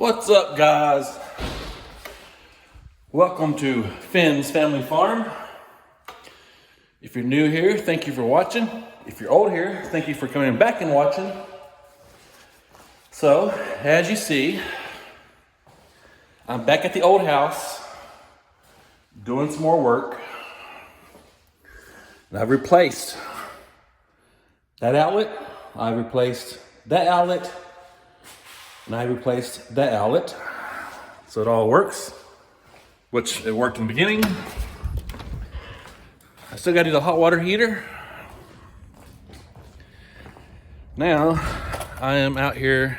What's up, guys? Welcome to Finn's Family Farm. If you're new here, thank you for watching. If you're old here, thank you for coming back and watching. So, as you see, I'm back at the old house doing some more work. And I've replaced that outlet, I've replaced that outlet, and I replaced that outlet. So it all works, which it worked in the beginning. I still gotta do the hot water heater. Now, I am out here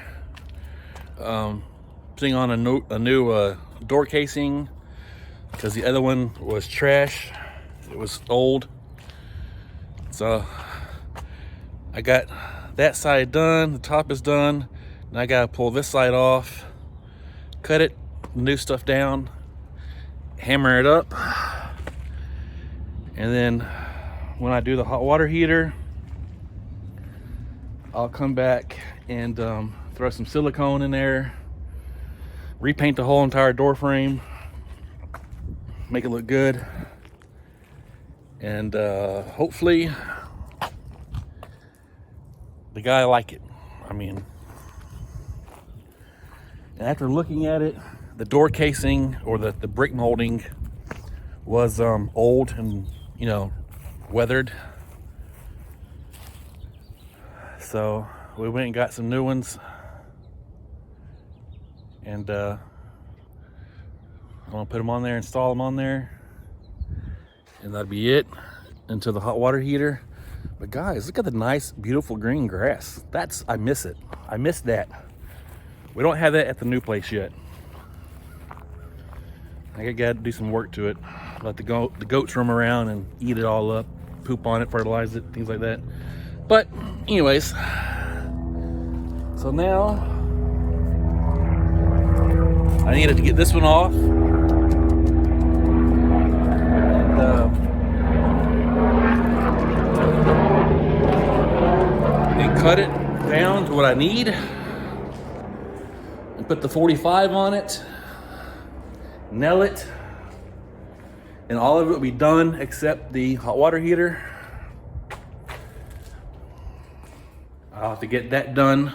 putting on a new door casing because the other one was trash. It was old. So I got that side done, the top is done. Now I gotta pull this side off, cut it, new stuff down, hammer it up, and then when I do the hot water heater, I'll come back and throw some silicone in there, repaint the whole entire door frame, make it look good, and hopefully the guy like it. I mean, and after looking at it, the door casing or the brick molding was old and, you know, weathered. So we went and got some new ones, and I'm gonna put them on there, install them on there, and that'll be it until the hot water heater. But guys, look at the nice, beautiful green grass. I miss it. I miss that. We don't have that at the new place yet. I gotta do some work to it. Let the goats roam around and eat it all up, poop on it, fertilize it, things like that. But anyways, so now I needed to get this one off. And cut it down to what I need. And put the 45 on it. Nail it. And all of it will be done except the hot water heater. I'll have to get that done.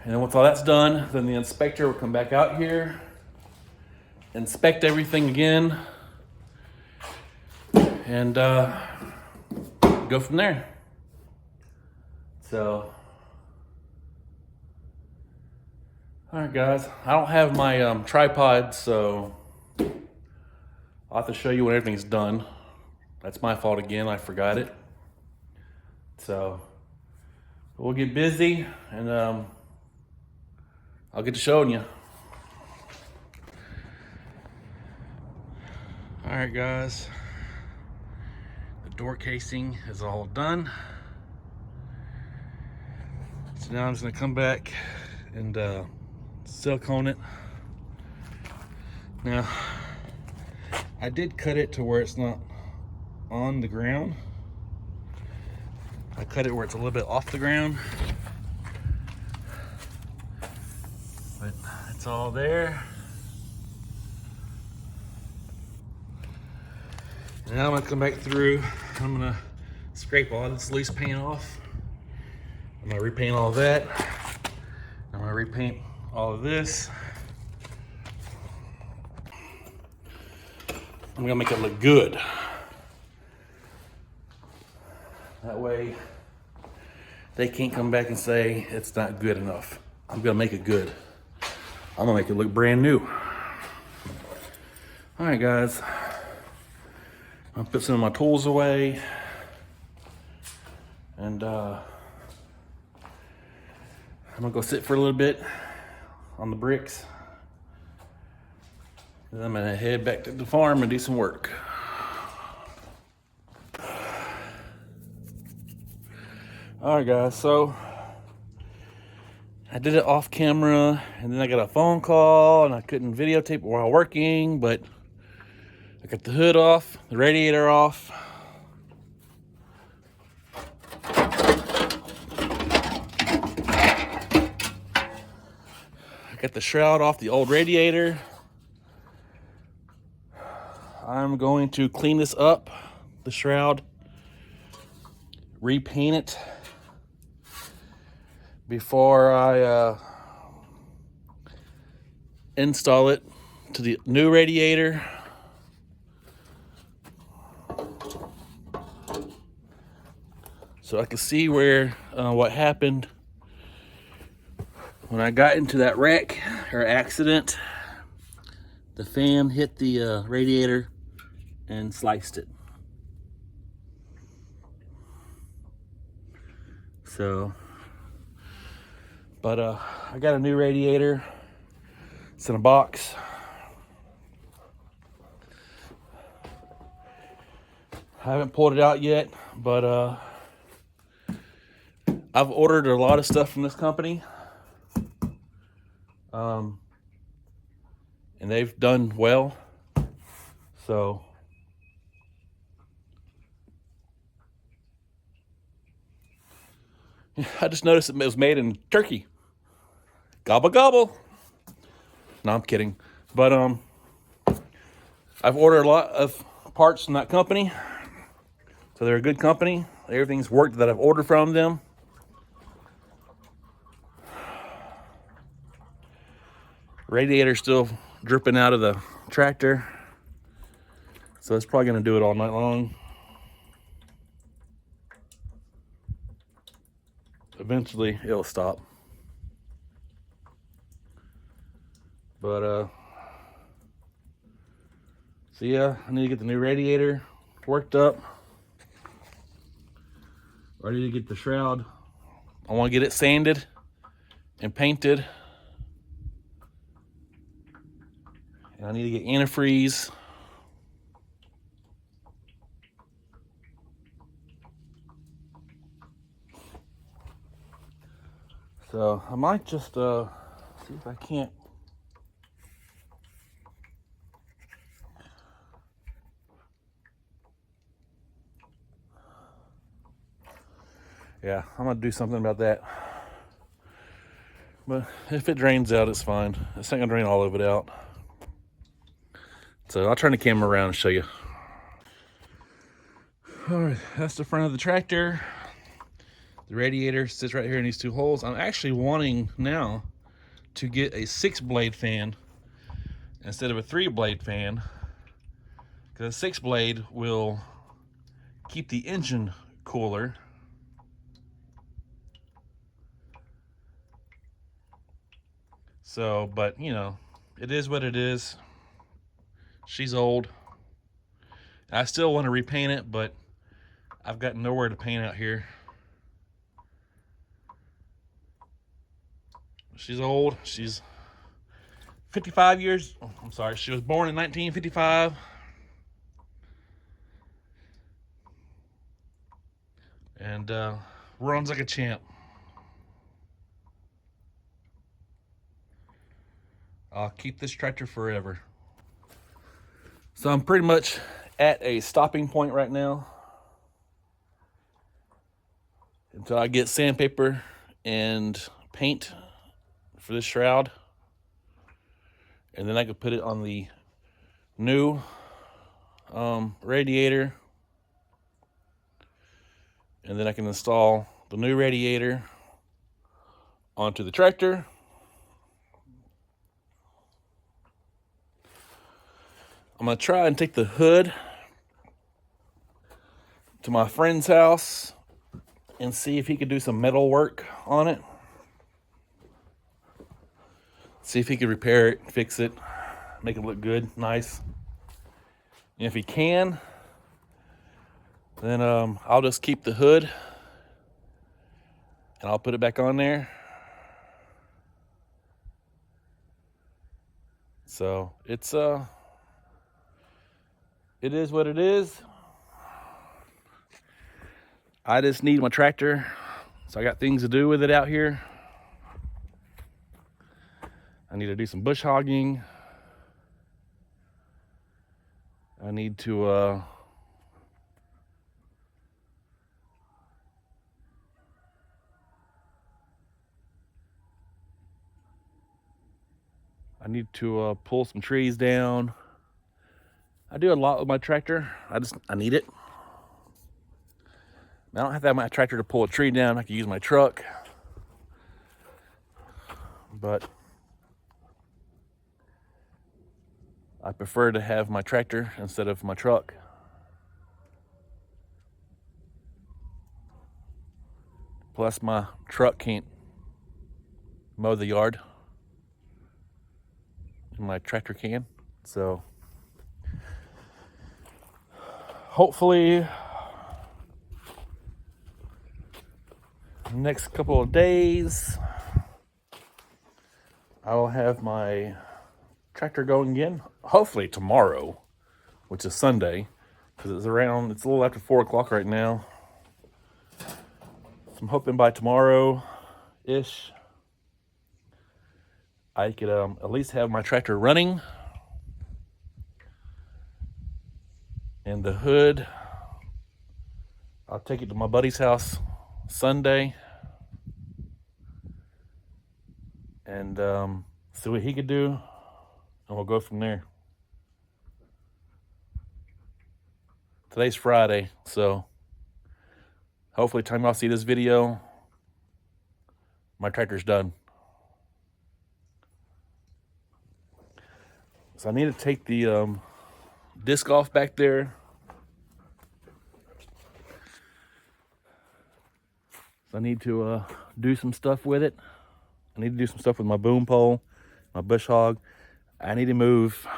And then once all that's done, then the inspector will come back out here, inspect everything again, and go from there. So, all right, guys. I don't have my tripod, so I'll have to show you when everything's done. That's my fault again. I forgot it. So we'll get busy, and I'll get to showing you. All right, guys. The door casing is all done. So now I'm just gonna come back and silicone it. Now, I did cut it to where it's not on the ground. I cut it where it's a little bit off the ground. But it's all there. And now I'm gonna come back through. I'm gonna scrape all this loose paint off. I'm gonna repaint all that. I'm gonna repaint all of this. I'm gonna make it look good. That way, they can't come back and say it's not good enough. I'm gonna make it good. I'm gonna make it look brand new. All right, guys. I'm gonna put some of my tools away, and I'm gonna go sit for a little bit on the bricks. And then I'm gonna head back to the farm and do some work. All right, guys, so I did it off camera, and then I got a phone call, and I couldn't videotape it while working, but I got the hood off, the radiator off. got the shroud off the old radiator. I'm going to clean this up, the shroud, repaint it before I install it to the new radiator. So I can see where what happened when I got into that wreck or accident. The fan hit the radiator and sliced it. So, but I got a new radiator. It's in a box. I haven't pulled it out yet, but I've ordered a lot of stuff from this company. And they've done well. So I just noticed it was made in Turkey. Gobble gobble. No, I'm kidding. But I've ordered a lot of parts from that company. So they're a good company. Everything's worked that I've ordered from them. Radiator's still dripping out of the tractor. So it's probably gonna do it all night long. Eventually it'll stop. But so yeah, I need to get the new radiator worked up. Ready to get the shroud. I want to get it sanded and painted. And I need to get antifreeze. So I might just see if I can't. Yeah, I'm gonna do something about that. But if it drains out, it's fine. It's not gonna drain all of it out. So I'll turn the camera around and show you. All right, that's the front of the tractor. The radiator sits right here in these two holes. I'm actually wanting now to get a 6-blade fan instead of a 3-blade fan, because a 6-blade will keep the engine cooler. So, but you know, it is what it is. She's old. I still want to repaint it, but I've got nowhere to paint out here. She's old. She's 55 years. Oh, I'm sorry. She was born in 1955. And runs like a champ. I'll keep this tractor forever. So I'm pretty much at a stopping point right now until I get sandpaper and paint for this shroud, and then I could put it on the new radiator, and then I can install the new radiator onto the tractor. I'm gonna try and take the hood to my friend's house and see if he could do some metal work on it. See if he could repair it, fix it, make it look good, nice. And if he can, then I'll just keep the hood and I'll put it back on there. So it's it is what it is. I just need my tractor, so I got things to do with it out here. I need to do some bush hogging. I need to I need to pull some trees down. I do a lot with my tractor. I need it. I don't have to have my tractor to pull a tree down. I can use my truck. But I prefer to have my tractor instead of my truck. Plus my truck can't mow the yard. And my tractor can. So hopefully next couple of days I will have my tractor going again. Hopefully tomorrow, which is Sunday, because it's a little after 4 o'clock right now. So I'm hoping by tomorrow-ish I could at least have my tractor running. And the hood, I'll take it to my buddy's house Sunday and see what he could do, and we'll go from there. Today's Friday, so hopefully time y'all see this video, my tractor's done. So I need to take the disc off back there. So I need to do some stuff with it. I need to do some stuff with my boom pole, my bush hog. I need to move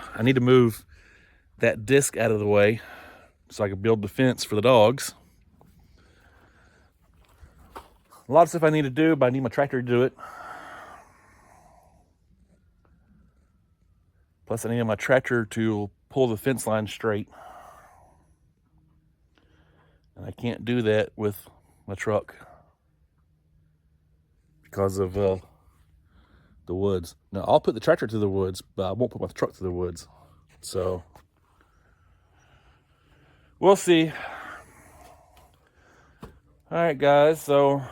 that disc out of the way so I can build the fence for the dogs. A lot of stuff I need to do, but I need my tractor to do it. Plus I need my tractor to pull the fence line straight. And I can't do that with my truck because of the woods. Now I'll put the tractor to the woods, but I won't put my truck to the woods. So we'll see. All right, guys. So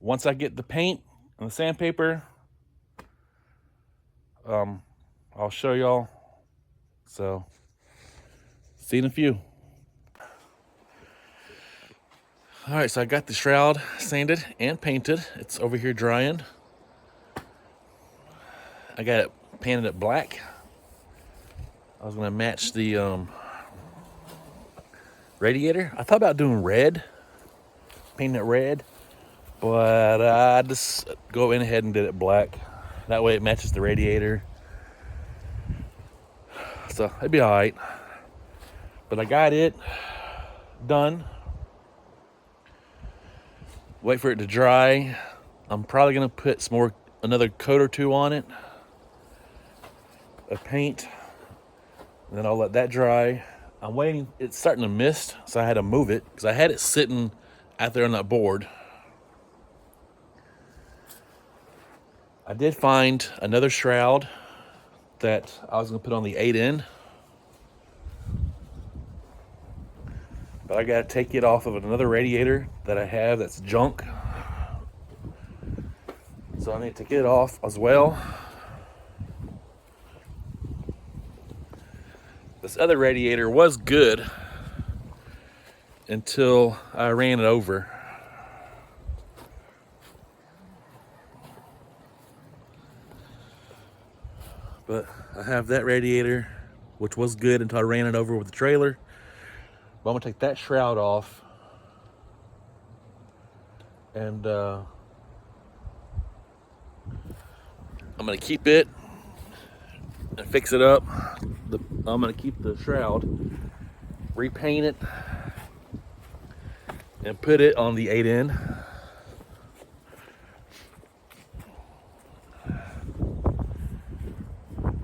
once I get the paint and the sandpaper, I'll show y'all. So see you in a few. All right, so I got the shroud sanded and painted. It's over here drying. I got it painted at black. I was gonna match the radiator. I thought about doing red, painting it red, but I just go in ahead and did it black. That way it matches the radiator. So it'd be all right. But I got it done. Wait for it to dry. I'm probably gonna put another coat or two on it of paint, and then I'll let that dry. I'm waiting. It's starting to mist, so I had to move it because I had it sitting out there on that board. I did find another shroud that I was gonna put on the 8N, but I gotta take it off of another radiator that I have that's junk. So I need to take it off as well. This other radiator was good until I ran it over. But I have that radiator, which was good until I ran it over with the trailer. But I'm gonna take that shroud off and I'm gonna keep it and fix it up. I'm gonna keep the shroud, repaint it, and put it on the 8N.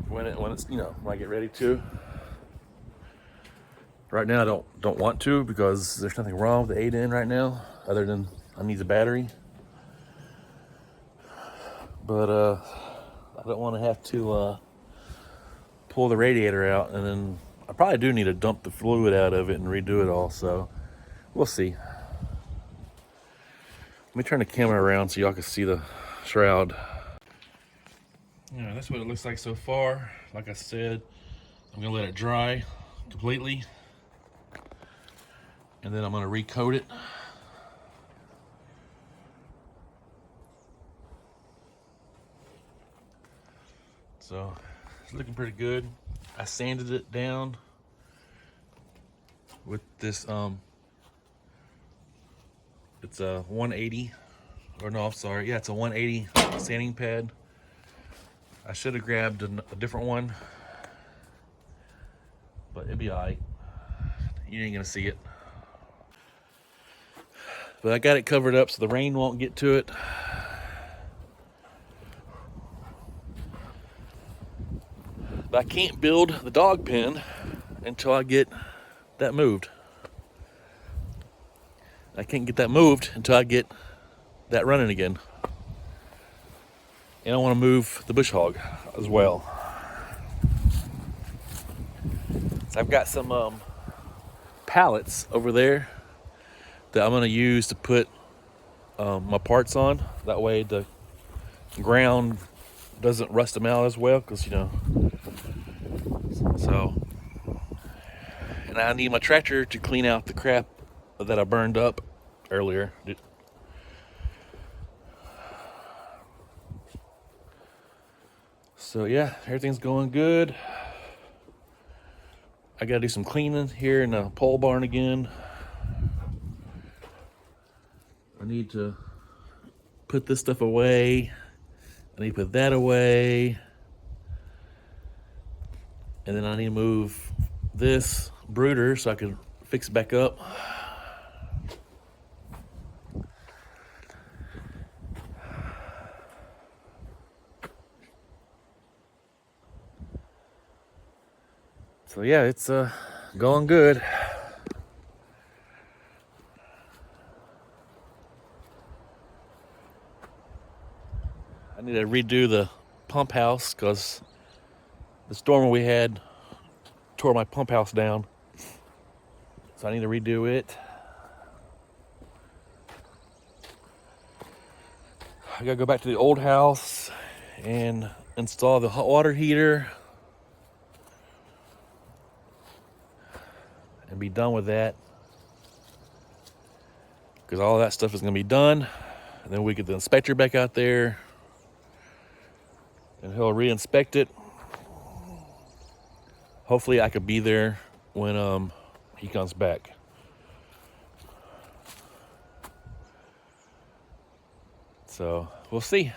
When it's when I get ready to. Right now I don't want to because there's nothing wrong with the 8N right now other than I need the battery. But I don't want to have to pull the radiator out, and then I probably do need to dump the fluid out of it and redo it all, so we'll see. Let me turn the camera around so y'all can see the shroud. Yeah, that's what it looks like so far. Like I said, I'm gonna let it dry completely, and then I'm gonna recoat it. So it's looking pretty good. I sanded it down with this it's a 180, or no, I'm sorry, yeah, it's a 180 sanding pad. I should have grabbed a different one, but it'd be all right. You ain't gonna see it. But I got it covered up so the rain won't get to it. But I can't build the dog pen until I get that moved. I can't get that moved until I get that running again. And I want to move the bush hog as well. So I've got some pallets over there that I'm going to use to put my parts on. That way the ground doesn't rust them out as well, because you know. So, and I need my tractor to clean out the crap that I burned up earlier. So yeah, everything's going good. I gotta do some cleaning here in the pole barn again. I need to put this stuff away. I need to put that away. And then I need to move this brooder so I can fix it back up. So yeah, it's going good. I need to redo the pump house because the storm we had tore my pump house down. So I need to redo it. I gotta go back to the old house and install the hot water heater and be done with that, because all that stuff is gonna be done, and then we get the inspector back out there and he'll re-inspect it. Hopefully I could be there when he comes back. So we'll see.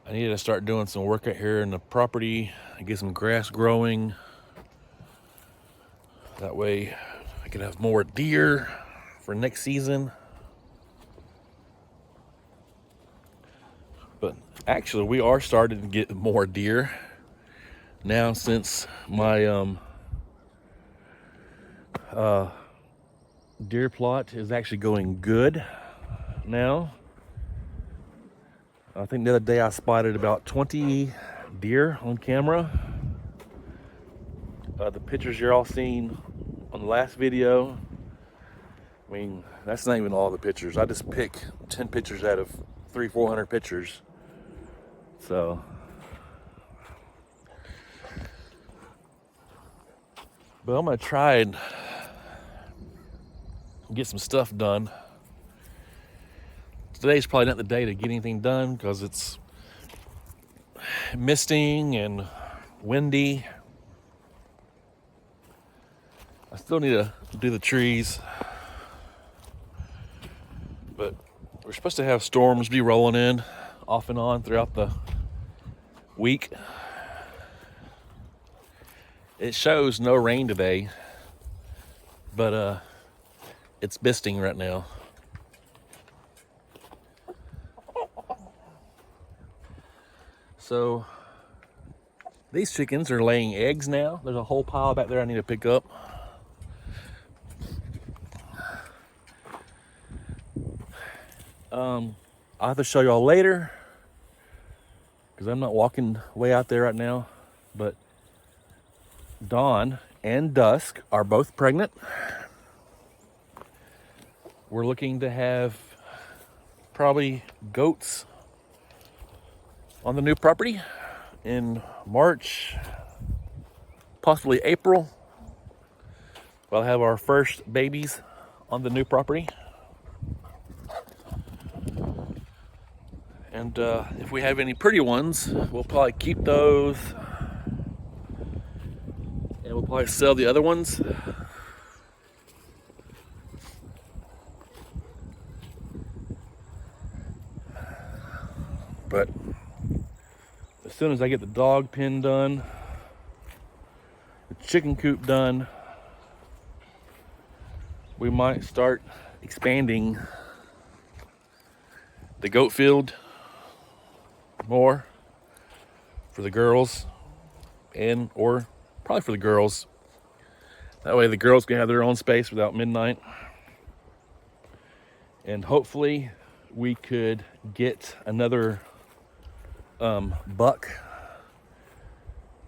I need to start doing some work out here in the property and get some grass growing. That way I can have more deer for next season. But actually we are starting to get more deer now, since my deer plot is actually going good now. I think the other day I spotted about 20 deer on camera. The pictures you're all seeing on the last video, I mean, that's not even all the pictures. I just pick 10 pictures out of 300-400 pictures. So, but I'm gonna try and get some stuff done. Today's probably not the day to get anything done because it's misting and windy. I still need to do the trees, but we're supposed to have storms be rolling in off and on throughout the week. It shows no rain today, but it's misting right now. So these chickens are laying eggs now. There's a whole pile back there I need to pick up. I'll have to show y'all later because I'm not walking way out there right now. But Dawn and Dusk are both pregnant. we're looking to have probably goats on the new property in March, possibly April. We'll have our first babies on the new property. And if we have any pretty ones, we'll probably keep those. And we'll probably sell the other ones. But as soon as I get the dog pen done, the chicken coop done, we might start expanding the goat field more for the girls, and or probably for the girls. That way the girls can have their own space without midnight. And hopefully we could get another buck.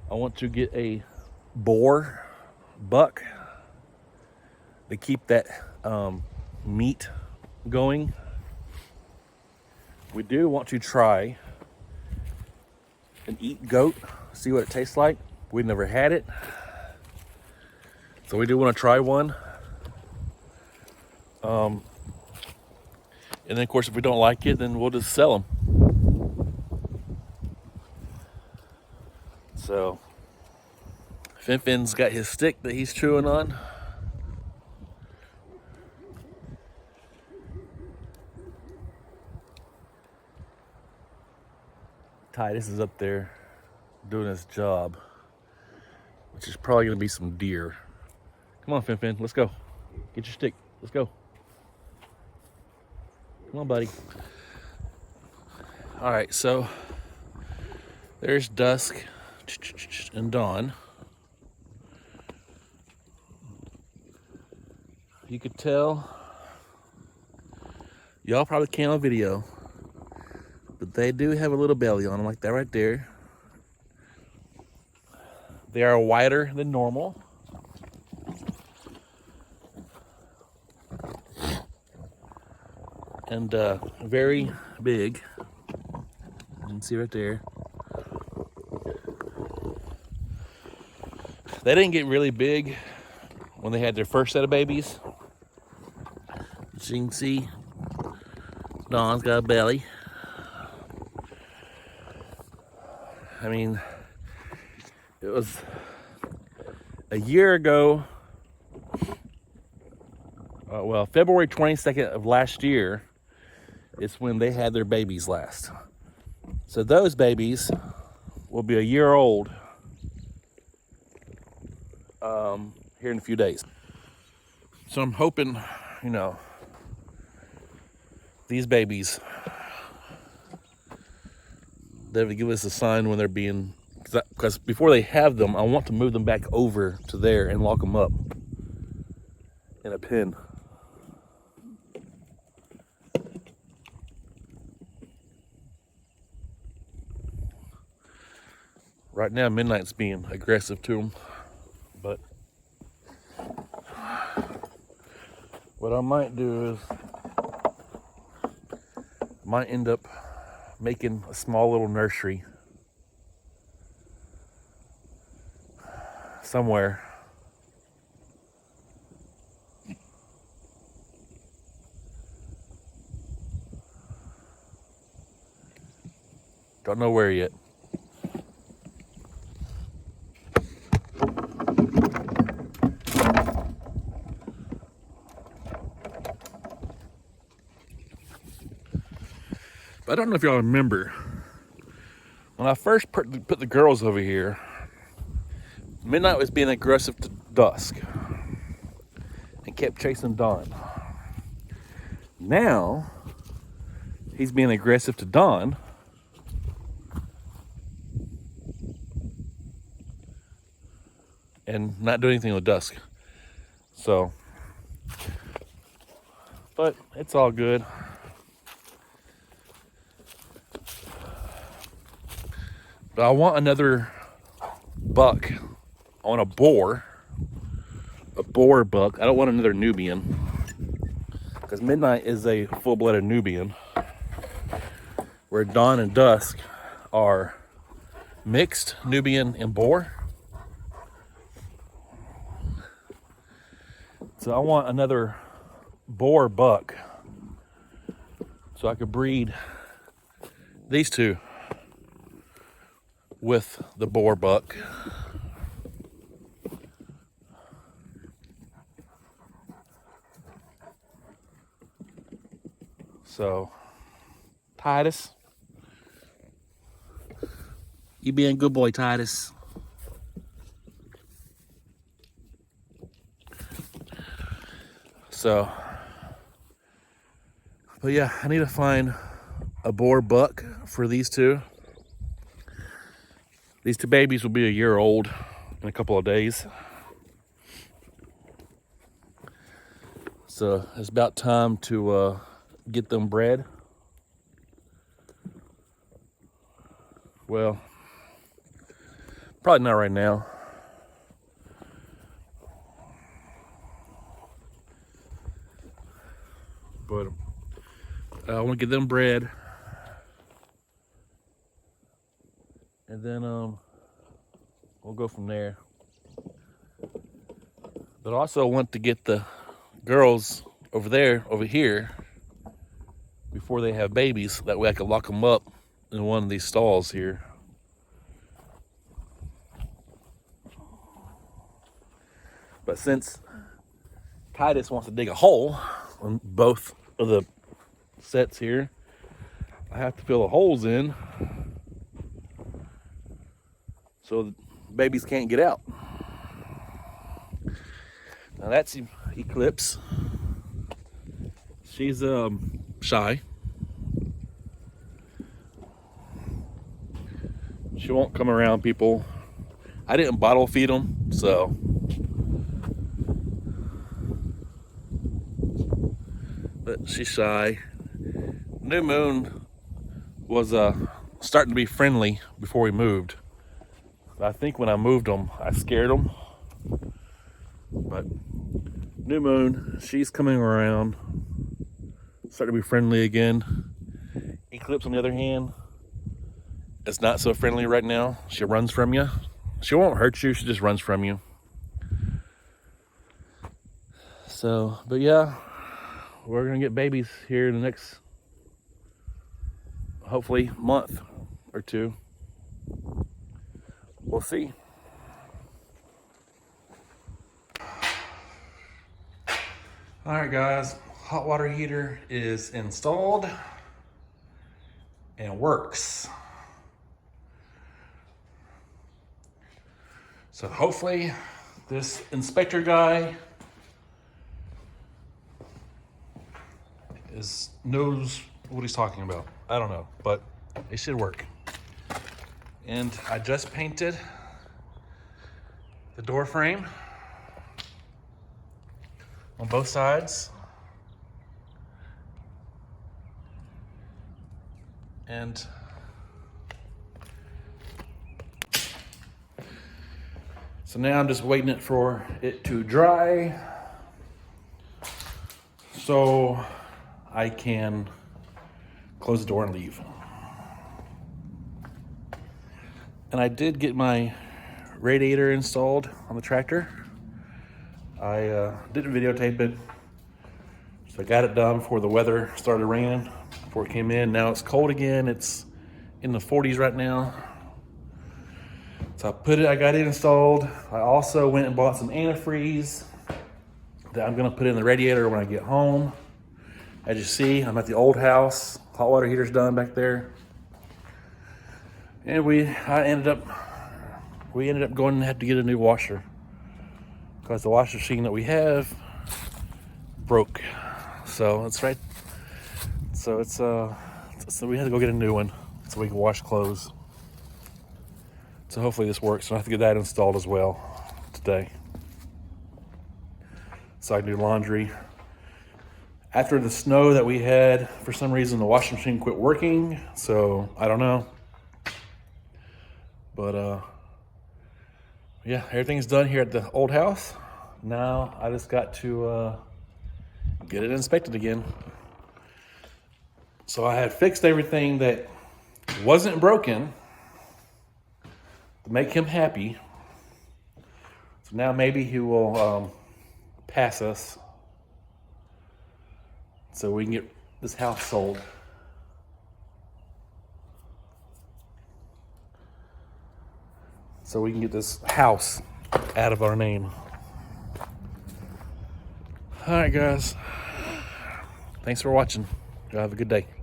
I want to get a boar buck to keep that meat going. We do want to try and eat goat, see what it tastes like. We've never had it, so we do want to try one. And then of course if we don't like it, then we'll just sell them. So Fin's got his stick that he's chewing on. Titus is up there doing his job, which is probably gonna be some deer. Come on, Fin, let's go. Get your stick, let's go. Come on, buddy. All right, so there's dusk and dawn. You could tell, y'all probably can't on video, but they do have a little belly on them, like that right there. They are wider than normal. And very big. You can see right there. They didn't get really big when they had their first set of babies. As you can see, Dawn's got a belly. I mean, it was a year ago, well, February 22nd of last year is when they had their babies last. So those babies will be a year old here in a few days. So I'm hoping, you know, these babies, they'll give us a sign when they're being, because before they have them, I want to move them back over to there and lock them up in a pen. Right now, Midnight's being aggressive to them, but what I might do is I might end up making a small little nursery somewhere. Don't know where yet. But I don't know if y'all remember, when I first put the girls over here, Midnight was being aggressive to Dusk and kept chasing Dawn. Now, he's being aggressive to Dawn and not doing anything with Dusk. So, but it's all good. But I want another buck. I want a boar buck. I don't want another Nubian, because because Midnight is a full-blooded Nubian, where Dawn and Dusk are mixed Nubian and boar. So I want another boar buck so I could breed these two with the boar buck. So, Titus, you being a good boy, Titus. So, but yeah, I need to find a boar buck for these two. These two babies will be a year old in a couple of days. So it's about time to get them bred. Well, probably not right now. But I want to get them bred. And then we'll go from there. But I also want to get the girls over here, before they have babies. That way I can lock them up in one of these stalls here. But since Titus wants to dig a hole on both of the sets here, I have to fill the holes in so the babies can't get out. Now that's Eclipse. She's shy. She won't come around people. I didn't bottle feed them, so. But she's shy. New Moon was starting to be friendly before we moved. I think when I moved them, I scared them. But New Moon, she's coming around, starting to be friendly again. Eclipse, on the other hand, is not so friendly right now. She runs from you. She won't hurt you, she just runs from you. So, but yeah, we're gonna get babies here in the next, hopefully, month or two. We'll see. All right, guys, hot water heater is installed and works. So hopefully this inspector guy knows what he's talking about. I don't know, but it should work. And I just painted the door frame on both sides. And so now I'm just waiting for it to dry so I can close the door and leave. And I did get my radiator installed on the tractor. I didn't videotape it, so I got it done before the weather started raining, before it came in. Now it's cold again. It's in the 40s right now. So I got it installed. I also went and bought some antifreeze that I'm gonna put in the radiator when I get home. As you see, I'm at the old house. Hot water heater's done back there. And we ended up going and had to get a new washer because the washing machine that we have broke. So it's right. So so we had to go get a new one so we can wash clothes. So hopefully this works. So I have to get that installed as well today, so I can do laundry. After the snow that we had, for some reason the washing machine quit working. So I don't know. But yeah, everything's done here at the old house. Now I just got to get it inspected again. So I had fixed everything that wasn't broken to make him happy. So now maybe he will pass us so we can get this house sold. So we can get this house out of our name. All right, guys. Thanks for watching. Y'all have a good day.